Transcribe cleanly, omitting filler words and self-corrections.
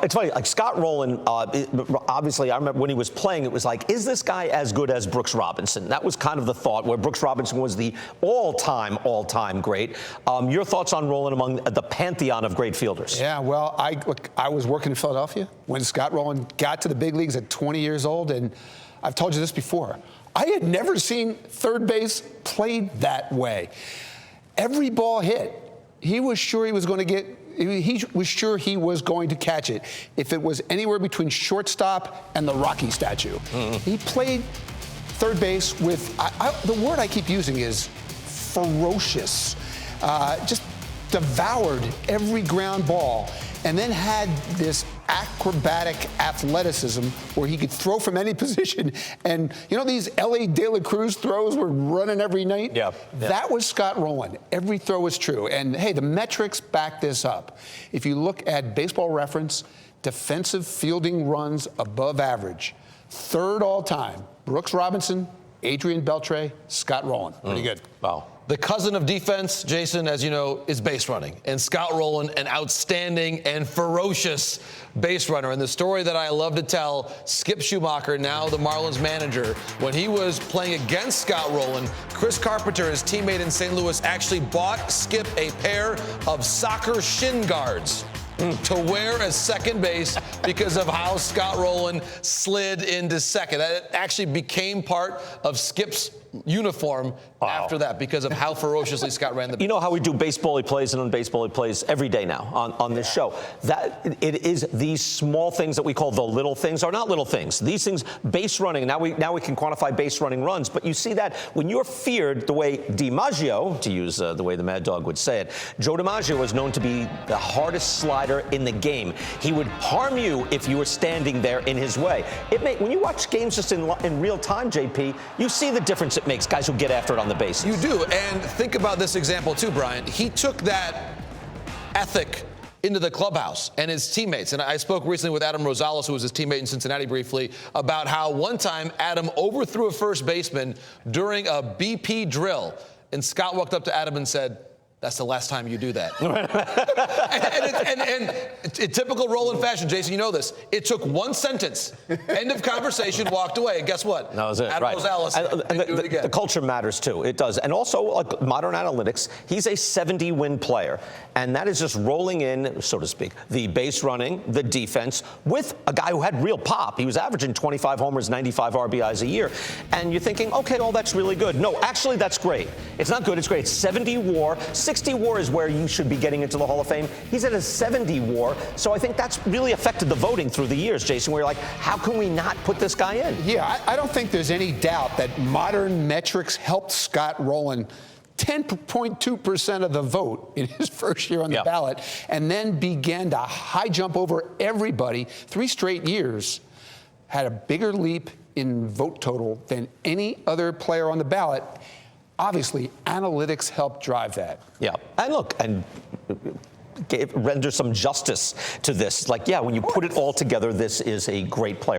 it's funny, like Scott Rolen, obviously, I remember when he was playing, it was like, is this guy as good as Brooks Robinson? That was kind of the thought, where Brooks Robinson was the all-time great. Your thoughts on Rolen among the pantheon of great fielders? Yeah, well, I was working in Philadelphia when Scott Rolen got to the big leagues at 20 years old, and I've told you this before. I had never seen third base played that way. Every ball hit, he was sure he was going to get. He was sure he was going to catch it if it was anywhere between shortstop and the Rocky statue. He played third base with, the word I keep using is ferocious. Just devoured every ground ball, and then had this acrobatic athleticism where he could throw from any position. And you know these L.A. De La Cruz throws were running every night? Yeah. That was Scott Rolen. Every throw was true. And hey, the metrics back this up. If you look at Baseball Reference, defensive fielding runs above average, third all time, Brooks Robinson, Adrian Beltre, Scott Rolen. Pretty good. Wow. The cousin of defense, Jason, as you know, is base running. And Scott Rolen, an outstanding and ferocious base runner. And the story that I love to tell, Skip Schumacher, now the Marlins manager, when he was playing against Scott Rolen, Chris Carpenter, his teammate in St. Louis, actually bought Skip a pair of soccer shin guards to wear as second base because of how Scott Rolen slid into second. That actually became part of Skip's uniform after that because of how ferociously Scott ran the base. You know how we do baseball he plays and unbaseball he plays every day now on this show. That it is these small things that we call the little things are not little things. These things, base running, now we can quantify base running runs, but you see that when you're feared the way DiMaggio, to use the way the Mad Dog would say it, Joe DiMaggio was known to be the hardest slider in the game. He would harm you if you were standing there in his way. When you watch games just in real time, JP, you see the difference it makes, guys who get after it on the bases. You do, and think about this example too, Brian. He took that ethic into the clubhouse and his teammates. And I spoke recently with Adam Rosales, who was his teammate in Cincinnati briefly, about how one time Adam overthrew a first baseman during a BP drill. And Scott walked up to Adam and said, "That's the last time you do that." and in typical Rolen fashion, Jason, you know this. It took one sentence. End of conversation, walked away. And guess what? That was it. Adam Right. Rosales And do it again. the culture matters, too. It does. And also, like modern analytics, he's a 70-win player. And that is just rolling in, so to speak, the base running, the defense, with a guy who had real pop. He was averaging 25 homers, 95 RBIs a year. And you're thinking, okay, well, that's really good. No, actually, that's great. It's not good. It's great. It's 70 WAR. 60 WAR is where you should be getting into the Hall of Fame. He's at a 70 WAR. So I think that's really affected the voting through the years, Jason, where you're like, how can we not put this guy in? Yeah, I don't think there's any doubt that modern metrics helped Scott Rolen 10.2% of the vote in his first year on the ballot, and then began to high jump over everybody. 3 straight years, had a bigger leap in vote total than any other player on the ballot. Obviously, analytics helped drive that. Yeah, and look, and render some justice to this. Like, yeah, when you put it all together, this is a great player.